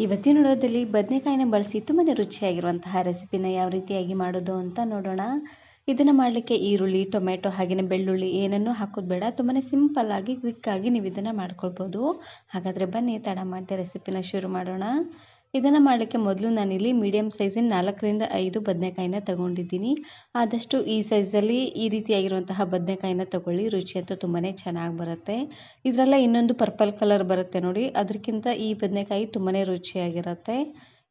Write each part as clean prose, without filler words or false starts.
ಇವತ್ತಿನ ವಿಡಿಯೋದಲ್ಲಿ ಬದನೆಕಾಯಿನ ಬಳಸಿ ತುಂಬಾ ರುಚಿಯಾಗಿರುವಂತಹ ರೆಸಿಪಿನ ಯಾವ ರೀತಿಯಾಗಿ ಮಾಡೋದು ಅಂತ ನೋಡೋಣ. ಇದನ್ನು ಮಾಡಲಿಕ್ಕೆ ಈರುಳ್ಳಿ, ಟೊಮೆಟೊ ಹಾಗೆಯೇ ಬೆಳ್ಳುಳ್ಳಿ ಏನನ್ನೂ ಹಾಕೋದು ಬೇಡ. ತುಂಬಾ ಸಿಂಪಲ್ ಆಗಿ ಕ್ವಿಕ್ ಆಗಿ ನೀವು ಇದನ್ನು ಮಾಡ್ಕೊಳ್ಬೋದು. ಹಾಗಾದರೆ ಬನ್ನಿ ತಡ ಮಾಡದೆ ರೆಸಿಪಿನ ಶುರು ಮಾಡೋಣ. ಇದನ್ನು ಮಾಡಲಿಕ್ಕೆ ಮೊದಲು ನಾನಿಲ್ಲಿ ಮೀಡಿಯಮ್ ಸೈಜಿನ 4ರಿಂದ 5 ಬದನೆಕಾಯಿನ ತಗೊಂಡಿದ್ದೀನಿ. ಆದಷ್ಟು ಈ ಸೈಜಲ್ಲಿ ಈ ರೀತಿಯಾಗಿರುವಂತಹ ಬದನೆಕಾಯಿನ ತಗೊಳ್ಳಿ. ರುಚಿ ಅಂತೂ ತುಂಬಾ ಚೆನ್ನಾಗಿ ಬರುತ್ತೆ. ಇದರಲ್ಲೇ ಇನ್ನೊಂದು ಪರ್ಪಲ್ ಕಲರ್ ಬರುತ್ತೆ ನೋಡಿ, ಅದಕ್ಕಿಂತ ಈ ಬದನೆಕಾಯಿ ತುಂಬಾ ರುಚಿಯಾಗಿರುತ್ತೆ.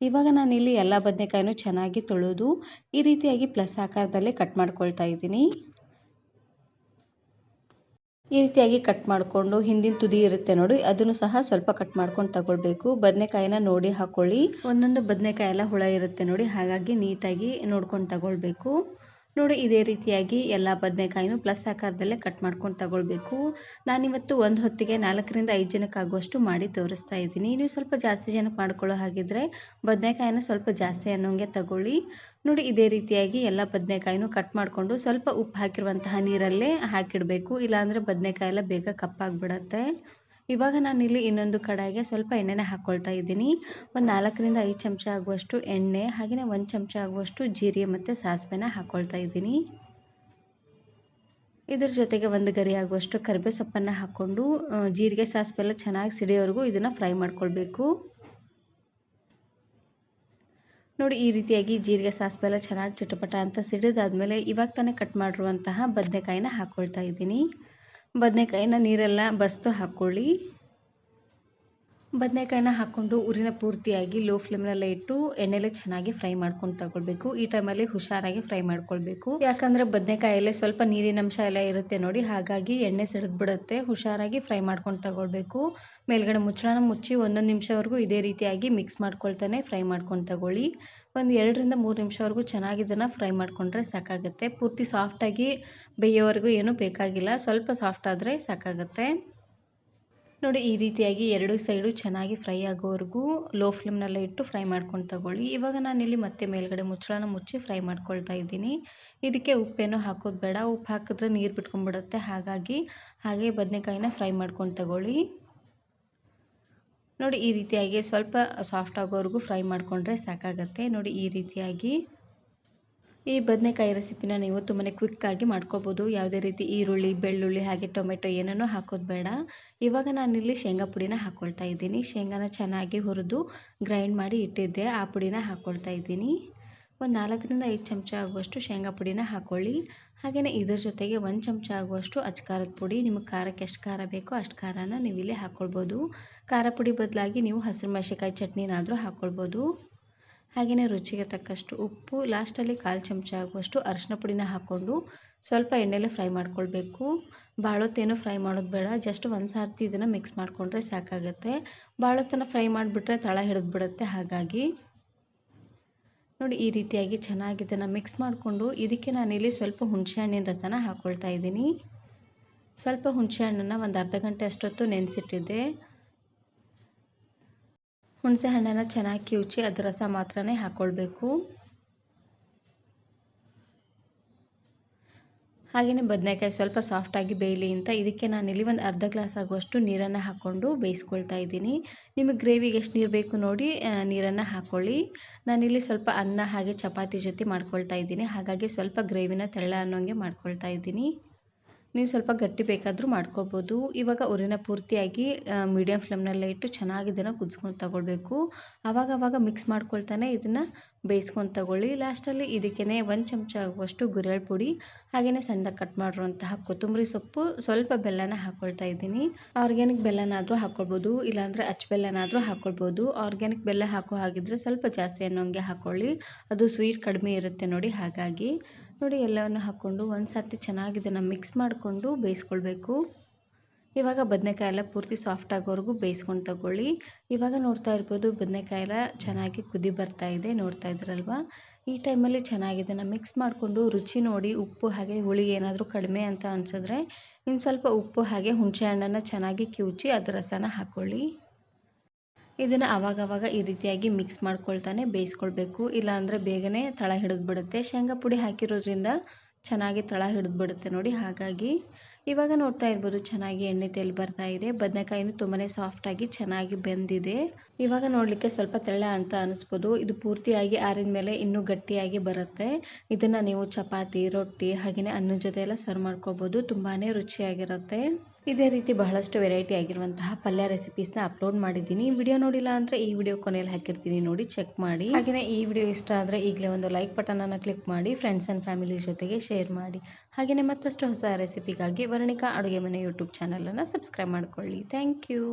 ಇವಾಗ ನಾನಿಲ್ಲಿ ಎಲ್ಲ ಬದನೆಕಾಯಿನೂ ಚೆನ್ನಾಗಿ ತೊಳೆದು ಈ ರೀತಿಯಾಗಿ ಪ್ಲಸ್ ಆಕಾರದಲ್ಲಿ ಕಟ್ ಮಾಡ್ಕೊಳ್ತಾ ಇದ್ದೀನಿ. ಈ ರೀತಿಯಾಗಿ ಕಟ್ ಮಾಡಿಕೊಂಡು ಹಿಂದಿನ ತುದಿ ಇರುತ್ತೆ ನೋಡಿ, ಅದನ್ನು ಸಹ ಸ್ವಲ್ಪ ಕಟ್ ಮಾಡ್ಕೊಂಡು ತಗೊಳ್ಬೇಕು. ಬದನೆಕಾಯಿನ ನೋಡಿ ಹಾಕೊಳ್ಳಿ. ಒಂದೊಂದು ಬದನೆಕಾಯಿ ಎಲ್ಲ ಹುಳ ಇರುತ್ತೆ ನೋಡಿ, ಹಾಗಾಗಿ ನೀಟಾಗಿ ನೋಡ್ಕೊಂಡು ತಗೊಳ್ಬೇಕು. ನೋಡಿ ಇದೇ ರೀತಿಯಾಗಿ ಎಲ್ಲ ಬದನೆಕಾಯಿನೂ ಪ್ಲಸ್ ಆಕಾರದಲ್ಲೇ ಕಟ್ ಮಾಡ್ಕೊಂಡು ತಗೊಳ್ಬೇಕು. ನಾನಿವತ್ತು ಒಂದು ಹೊತ್ತಿಗೆ 4ರಿಂದ 5 ಜನಕ್ಕೆ ಆಗುವಷ್ಟು ಮಾಡಿ ತೋರಿಸ್ತಾ ಇದ್ದೀನಿ. ನೀವು ಸ್ವಲ್ಪ ಜಾಸ್ತಿ ಜನಕ್ಕೆ ಮಾಡ್ಕೊಳ್ಳೋ ಹಾಗಿದ್ರೆ ಬದನೆಕಾಯಿನ ಸ್ವಲ್ಪ ಜಾಸ್ತಿ ಅನ್ನೋಂಗೆ ತಗೊಳ್ಳಿ. ನೋಡಿ ಇದೇ ರೀತಿಯಾಗಿ ಎಲ್ಲ ಬದನೆಕಾಯಿನೂ ಕಟ್ ಮಾಡಿಕೊಂಡು ಸ್ವಲ್ಪ ಉಪ್ಪು ಹಾಕಿರುವಂತಹ ನೀರಲ್ಲೇ ಹಾಕಿಡಬೇಕು, ಇಲ್ಲಾಂದರೆ ಬದನೆಕಾಯಿ ಎಲ್ಲ ಬೇಗ ಕಪ್ಪಾಗಿಬಿಡತ್ತೆ. ಇವಾಗ ನಾನಿಲ್ಲಿ ಇನ್ನೊಂದು ಕಡಾಯಿಗೆ ಸ್ವಲ್ಪ ಎಣ್ಣೆನ ಹಾಕ್ಕೊಳ್ತಾ ಇದ್ದೀನಿ. ಒಂದು 4ರಿಂದ 5 ಚಮಚ ಆಗುವಷ್ಟು ಎಣ್ಣೆ, ಹಾಗೆಯೇ 1 ಚಮಚ ಆಗುವಷ್ಟು ಜೀರಿಗೆ ಮತ್ತು ಸಾಸಿವೆನ ಹಾಕ್ಕೊಳ್ತಾ ಇದ್ದೀನಿ. ಇದ್ರ ಜೊತೆಗೆ 1 ಗರಿ ಆಗುವಷ್ಟು ಕರಿಬೇವು ಸೊಪ್ಪನ್ನು ಹಾಕ್ಕೊಂಡು ಜೀರಿಗೆ ಸಾಸಿವೆ ಎಲ್ಲ ಚೆನ್ನಾಗಿ ಸಿಡಿಯೋವರೆಗೂ ಇದನ್ನು ಫ್ರೈ ಮಾಡ್ಕೊಳ್ಬೇಕು. ನೋಡಿ ಈ ರೀತಿಯಾಗಿ ಜೀರಿಗೆ ಸಾಸಿವೆ ಎಲ್ಲ ಚೆನ್ನಾಗಿ ಚಟಪಟ ಅಂತ ಸಿಡಿದಾದ್ಮೇಲೆ ಇವಾಗ ತಾನೇ ಕಟ್ ಮಾಡಿರುವಂತಹ ಬದನೆಕಾಯಿನ ಹಾಕ್ಕೊಳ್ತಾ ಇದ್ದೀನಿ. ಬದನೆಕಾಯಿನ ನೀರೆಲ್ಲ ಬಸಿದು ಹಾಕ್ಕೊಳ್ಳಿ. ಬದನೆಕಾಯಿನ ಹಾಕ್ಕೊಂಡು ಉರಿನ ಪೂರ್ತಿಯಾಗಿ ಲೋ ಫ್ಲೇಮ್ನಲ್ಲೇ ಇಟ್ಟು ಎಣ್ಣೆಲೆ ಚೆನ್ನಾಗಿ ಫ್ರೈ ಮಾಡ್ಕೊಂಡು ತಗೊಳ್ಬೇಕು. ಈ ಟೈಮಲ್ಲಿ ಹುಷಾರಾಗಿ ಫ್ರೈ ಮಾಡ್ಕೊಳ್ಬೇಕು, ಯಾಕಂದರೆ ಬದನೆಕಾಯಲ್ಲೇ ಸ್ವಲ್ಪ ನೀರಿನ ಅಂಶ ಎಲ್ಲ ಇರುತ್ತೆ ನೋಡಿ, ಹಾಗಾಗಿ ಎಣ್ಣೆ ಸಿಡಿದ್ಬಿಡುತ್ತೆ. ಹುಷಾರಾಗಿ ಫ್ರೈ ಮಾಡ್ಕೊಂಡು ತಗೊಳ್ಬೇಕು. ಮೇಲ್ಗಡೆ ಮುಚ್ಚಳನ ಮುಚ್ಚಿ 1 ನಿಮಿಷವರೆಗೂ ಇದೇ ರೀತಿಯಾಗಿ ಮಿಕ್ಸ್ ಮಾಡ್ಕೊಳ್ತಾನೆ ಫ್ರೈ ಮಾಡ್ಕೊಂಡು ತಗೊಳ್ಳಿ. ಒಂದು 2ರಿಂದ 3 ನಿಮಿಷವರೆಗೂ ಚೆನ್ನಾಗಿ ಇದನ್ನು ಫ್ರೈ ಮಾಡಿಕೊಂಡ್ರೆ ಸಾಕಾಗುತ್ತೆ. ಪೂರ್ತಿ ಸಾಫ್ಟಾಗಿ ಬೇಯೋವರೆಗೂ ಏನೂ ಬೇಕಾಗಿಲ್ಲ, ಸ್ವಲ್ಪ ಸಾಫ್ಟ್ ಆದರೆ ಸಾಕಾಗುತ್ತೆ. ನೋಡಿ ಈ ರೀತಿಯಾಗಿ 2 ಸೈಡು ಚೆನ್ನಾಗಿ ಫ್ರೈ ಆಗೋವರೆಗೂ ಲೋ ಫ್ಲೇಮ್ನಲ್ಲೇ ಇಟ್ಟು ಫ್ರೈ ಮಾಡ್ಕೊಂಡು ತಗೊಳ್ಳಿ. ಇವಾಗ ನಾನಿಲ್ಲಿ ಮತ್ತೆ ಮೇಲ್ಗಡೆ ಮುಚ್ಚಳನ ಮುಚ್ಚಿ ಫ್ರೈ ಮಾಡ್ಕೊಳ್ತಾ ಇದ್ದೀನಿ. ಇದಕ್ಕೆ ಉಪ್ಪೇನು ಹಾಕೋದು ಬೇಡ, ಉಪ್ಪು ಹಾಕಿದ್ರೆ ನೀರು ಬಿಟ್ಕೊಂಡ್ಬಿಡುತ್ತೆ, ಹಾಗಾಗಿ ಹಾಗೆ ಬದನೆಕಾಯಿನ ಫ್ರೈ ಮಾಡ್ಕೊಂಡು ತಗೊಳ್ಳಿ. ನೋಡಿ ಈ ರೀತಿಯಾಗಿ ಸ್ವಲ್ಪ ಸಾಫ್ಟ್ ಆಗೋವರೆಗೂ ಫ್ರೈ ಮಾಡಿಕೊಂಡ್ರೆ ಸಾಕಾಗತ್ತೆ. ನೋಡಿ ಈ ರೀತಿಯಾಗಿ ಈ ಬದನೆಕಾಯಿ ರೆಸಿಪಿನ ನೀವು ತುಂಬಾ ಕ್ವಿಕ್ಕಾಗಿ ಮಾಡ್ಕೊಳ್ಬೋದು. ಯಾವುದೇ ರೀತಿ ಈರುಳ್ಳಿ, ಬೆಳ್ಳುಳ್ಳಿ ಹಾಗೆ ಟೊಮೆಟೊ ಏನನ್ನೂ ಹಾಕೋದು ಬೇಡ. ಇವಾಗ ನಾನಿಲ್ಲಿ ಶೇಂಗಾ ಪುಡಿನ ಹಾಕ್ಕೊಳ್ತಾ ಇದ್ದೀನಿ. ಶೇಂಗಾನ ಚೆನ್ನಾಗಿ ಹುರಿದು ಗ್ರೈಂಡ್ ಮಾಡಿ ಇಟ್ಟಿದ್ದೆ, ಆ ಪುಡಿನ ಹಾಕ್ಕೊಳ್ತಾ ಇದ್ದೀನಿ. ಒಂದು 4ರಿಂದ 5 ಚಮಚ ಆಗುವಷ್ಟು ಶೇಂಗಾ ಪುಡಿನ ಹಾಕ್ಕೊಳ್ಳಿ. ಹಾಗೆಯೇ ಇದ್ರ ಜೊತೆಗೆ 1 ಚಮಚ ಆಗುವಷ್ಟು ಅಚ್ಕಾರದ ಪುಡಿ. ನಿಮಗೆ ಖಾರಕ್ಕೆ ಎಷ್ಟು ಖಾರ ಬೇಕೋ ಅಷ್ಟು ಖಾರನ ನೀವು ಇಲ್ಲಿ ಹಾಕ್ಕೊಳ್ಬೋದು. ಖಾರ ಪುಡಿ ಬದಲಾಗಿ ನೀವು ಹಸಿರು ಮೆಣಸಿನಕಾಯಿ ಚಟ್ನಿನಾದರೂ ಹಾಕ್ಕೊಳ್ಬೋದು. ಹಾಗೆಯೇ ರುಚಿಗೆ ತಕ್ಕಷ್ಟು ಉಪ್ಪು, ಲಾಸ್ಟಲ್ಲಿ 1/4 ಚಮಚ ಆಗುವಷ್ಟು ಅರಿಶಿನ ಪುಡಿನ ಹಾಕ್ಕೊಂಡು ಸ್ವಲ್ಪ ಎಣ್ಣೆಲೆ ಫ್ರೈ ಮಾಡ್ಕೊಳ್ಬೇಕು. ಭಾಳೊತ್ತೇನು ಫ್ರೈ ಮಾಡೋದು ಬೇಡ, ಜಸ್ಟ್ ಒಂದು ಸಾರ್ತಿ ಇದನ್ನು ಮಿಕ್ಸ್ ಮಾಡಿಕೊಂಡ್ರೆ ಸಾಕಾಗುತ್ತೆ. ಭಾಳೊತ್ತನ್ನು ಫ್ರೈ ಮಾಡಿಬಿಟ್ರೆ ತಳ ಹಿಡಿದ್ಬಿಡುತ್ತೆ, ಹಾಗಾಗಿ ನೋಡಿ ಈ ರೀತಿಯಾಗಿ ಚೆನ್ನಾಗಿ ಇದನ್ನು ಮಿಕ್ಸ್ ಮಾಡಿಕೊಂಡು ಇದಕ್ಕೆ ನಾನಿಲ್ಲಿ ಸ್ವಲ್ಪ ಹುಣಸೆಹಣ್ಣಿನ ರಸನ ಹಾಕ್ಕೊಳ್ತಾ ಇದ್ದೀನಿ. ಸ್ವಲ್ಪ ಹುಣಸೆಹಣ್ಣನ್ನು ಒಂದು ಅರ್ಧ ಗಂಟೆ ಅಷ್ಟೊತ್ತು ನೆನೆಸಿಟ್ಟಿದ್ದೆ. ಹುಣಸೆ ಹಣ್ಣನ್ನು ಚೆನ್ನಾಗಿ ಕಿವುಚಿ ಅದರ ರಸ ಮಾತ್ರನೇ ಹಾಕ್ಕೊಳ್ಬೇಕು. ಹಾಗೆಯೇ ಬದನೆಕಾಯಿ ಸ್ವಲ್ಪ ಸಾಫ್ಟಾಗಿ ಬೇಯಲಿ ಅಂತ ಇದಕ್ಕೆ ನಾನಿಲ್ಲಿ ಒಂದು ಅರ್ಧ ಗ್ಲಾಸ್ ಆಗುವಷ್ಟು ನೀರನ್ನು ಹಾಕ್ಕೊಂಡು ಬೇಯಿಸ್ಕೊಳ್ತಾ ಇದ್ದೀನಿ. ನಿಮಗೆ ಗ್ರೇವಿಗೆ ಎಷ್ಟು ನೀರು ಬೇಕು ನೋಡಿ ನೀರನ್ನು ಹಾಕ್ಕೊಳ್ಳಿ. ನಾನಿಲ್ಲಿ ಸ್ವಲ್ಪ ಅನ್ನ ಹಾಗೆ ಚಪಾತಿ ಜೊತೆ ಮಾಡ್ಕೊಳ್ತಾ ಇದ್ದೀನಿ, ಹಾಗಾಗಿ ಸ್ವಲ್ಪ ಗ್ರೇವಿನ ತೆಳ್ಳ ಅನ್ನೋಂಗೆ ಮಾಡ್ಕೊಳ್ತಾ ಇದ್ದೀನಿ. ನೀವು ಸ್ವಲ್ಪ ಗಟ್ಟಿ ಬೇಕಾದರೂ ಮಾಡ್ಕೊಳ್ಬೋದು. ಇವಾಗ ಉರಿನ ಪೂರ್ತಿಯಾಗಿ ಮೀಡಿಯಮ್ ಫ್ಲೇಮ್ನಲ್ಲೇ ಇಟ್ಟು ಚೆನ್ನಾಗಿ ಇದನ್ನು ಕುದಿಸ್ಕೊಂಡು ತಗೊಳ್ಬೇಕು. ಆವಾಗವಾಗ ಮಿಕ್ಸ್ ಮಾಡ್ಕೊಳ್ತಾನೆ ಇದನ್ನು ಬೇಯಿಸ್ಕೊಂಡು ತಗೊಳ್ಳಿ. ಲಾಸ್ಟಲ್ಲಿ ಇದಕ್ಕೇ 1 ಚಮಚ ಆಗುವಷ್ಟು ಗುರೆಳ್ ಪುಡಿ, ಹಾಗೆಯೇ ಸಣ್ಣದಾಗಿ ಕಟ್ ಮಾಡಿರುವಂತಹ ಕೊತ್ತಂಬರಿ ಸೊಪ್ಪು, ಸ್ವಲ್ಪ ಬೆಲ್ಲನ ಹಾಕ್ಕೊಳ್ತಾ ಇದ್ದೀನಿ. ಆರ್ಗ್ಯಾನಿಕ್ ಬೆಲ್ಲನಾದರೂ ಹಾಕ್ಕೊಳ್ಬೋದು, ಇಲ್ಲಾಂದರೆ ಅಚ್ಚ ಬೆಲ್ಲನಾದರೂ ಹಾಕ್ಕೊಳ್ಬೋದು. ಆರ್ಗ್ಯಾನಿಕ್ ಬೆಲ್ಲ ಹಾಕೋ ಹಾಗಿದ್ರೆ ಸ್ವಲ್ಪ ಜಾಸ್ತಿ ಅನ್ನೋಂಗೆ ಹಾಕ್ಕೊಳ್ಳಿ, ಅದು ಸ್ವೀಟ್ ಕಡಿಮೆ ಇರುತ್ತೆ ನೋಡಿ, ಹಾಗಾಗಿ ನೋಡಿ ಎಲ್ಲವನ್ನು ಹಾಕ್ಕೊಂಡು ಒಂದು ಸರ್ತಿ ಚೆನ್ನಾಗಿ ಇದನ್ನು ಮಿಕ್ಸ್ ಮಾಡಿಕೊಂಡು ಬೇಯಿಸ್ಕೊಳ್ಬೇಕು. ಇವಾಗ ಬದನೆಕಾಯಿ ಎಲ್ಲ ಪೂರ್ತಿ ಸಾಫ್ಟ್ ಆಗೋವರೆಗೂ ಬೇಯಿಸ್ಕೊಂಡು ತಗೊಳ್ಳಿ. ಇವಾಗ ನೋಡ್ತಾ ಇರ್ಬೋದು ಬದನೆಕಾಯಿ ಎಲ್ಲ ಚೆನ್ನಾಗಿ ಕುದಿ ಬರ್ತಾ ಇದೆ, ನೋಡ್ತಾ ಇದ್ರಲ್ವಾ. ಈ ಟೈಮಲ್ಲಿ ಚೆನ್ನಾಗಿ ಇದನ್ನು ಮಿಕ್ಸ್ ಮಾಡಿಕೊಂಡು ರುಚಿ ನೋಡಿ, ಉಪ್ಪು ಹಾಗೆ ಹುಳಿ ಏನಾದರೂ ಕಡಿಮೆ ಅಂತ ಅನಿಸಿದ್ರೆ ಇನ್ನು ಸ್ವಲ್ಪ ಉಪ್ಪು ಹಾಗೆ ಹುಣಸೆ ಹಣ್ಣನ್ನು ಚೆನ್ನಾಗಿ ಕಿವುಚಿ ಅದರ ರಸನ ಹಾಕ್ಕೊಳ್ಳಿ. ಇದನ್ನು ಆವಾಗವಾಗ ಈ ರೀತಿಯಾಗಿ ಮಿಕ್ಸ್ ಮಾಡ್ಕೊಳ್ತಾನೆ ಬೇಯಿಸ್ಕೊಳ್ಬೇಕು, ಇಲ್ಲಾಂದರೆ ಬೇಗನೆ ತಳ ಹಿಡಿದ್ಬಿಡುತ್ತೆ. ಶೇಂಗಾ ಪುಡಿ ಹಾಕಿರೋದ್ರಿಂದ ಚೆನ್ನಾಗಿ ತಳ ಹಿಡಿದ್ಬಿಡುತ್ತೆ ನೋಡಿ, ಹಾಗಾಗಿ ಇವಾಗ ನೋಡ್ತಾ ಇರ್ಬೋದು ಚೆನ್ನಾಗಿ ಎಣ್ಣೆ ತೆಲ್ ಬರ್ತಾ ಇದೆ. ಬದನೆಕಾಯಿನೂ ತುಂಬಾನೇ ಸಾಫ್ಟಾಗಿ ಚೆನ್ನಾಗಿ ಬೆಂದಿದೆ. ಇವಾಗ ನೋಡಲಿಕ್ಕೆ ಸ್ವಲ್ಪ ತೆಳ್ಳ ಅಂತ ಅನಿಸ್ಬೋದು. ಇದು ಪೂರ್ತಿಯಾಗಿ ಆರಿದ ಮೇಲೆ ಇನ್ನೂ ಗಟ್ಟಿಯಾಗಿ ಬರುತ್ತೆ. ಇದನ್ನು ನೀವು ಚಪಾತಿ, ರೊಟ್ಟಿ ಹಾಗೆಯೇ ಅನ್ನದ ಜೊತೆ ಎಲ್ಲ ಸರ್ವ್ ಮಾಡ್ಕೋಬೋದು. ತುಂಬಾ ರುಚಿಯಾಗಿರುತ್ತೆ. ಇದೇ ರೀತಿ ಬಹಳಷ್ಟು ವೆರೈಟಿ ಆಗಿರುವಂತಹ ಪಲ್ಯ ರೆಸಿಪೀಸ್ನ ಅಪ್ಲೋಡ್ ಮಾಡಿದ್ದೀನಿ. ವಿಡಿಯೋ ನೋಡಿಲ್ಲ ಅಂದರೆ ಈ ವಿಡಿಯೋ ಕೊನೆಯಲ್ಲಿ ಹಾಕಿರ್ತೀನಿ, ನೋಡಿ ಚೆಕ್ ಮಾಡಿ. ಹಾಗೆಯೇ ಈ ವಿಡಿಯೋ ಇಷ್ಟ ಆದರೆ ಈಗಲೇ ಒಂದು ಲೈಕ್ ಬಟನನ್ನು ಕ್ಲಿಕ್ ಮಾಡಿ, ಫ್ರೆಂಡ್ಸ್ ಆ್ಯಂಡ್ ಫ್ಯಾಮಿಲಿ ಜೊತೆಗೆ ಶೇರ್ ಮಾಡಿ. ಹಾಗೆಯೇ ಮತ್ತಷ್ಟು ಹೊಸ ರೆಸಿಪಿಗಾಗಿ ವರ್ಣಿಕಾ ಅಡುಗೆ ಮನೆ ಯೂಟ್ಯೂಬ್ ಚಾನಲನ್ನು ಸಬ್ಸ್ಕ್ರೈಬ್ ಮಾಡ್ಕೊಳ್ಳಿ. Thank you.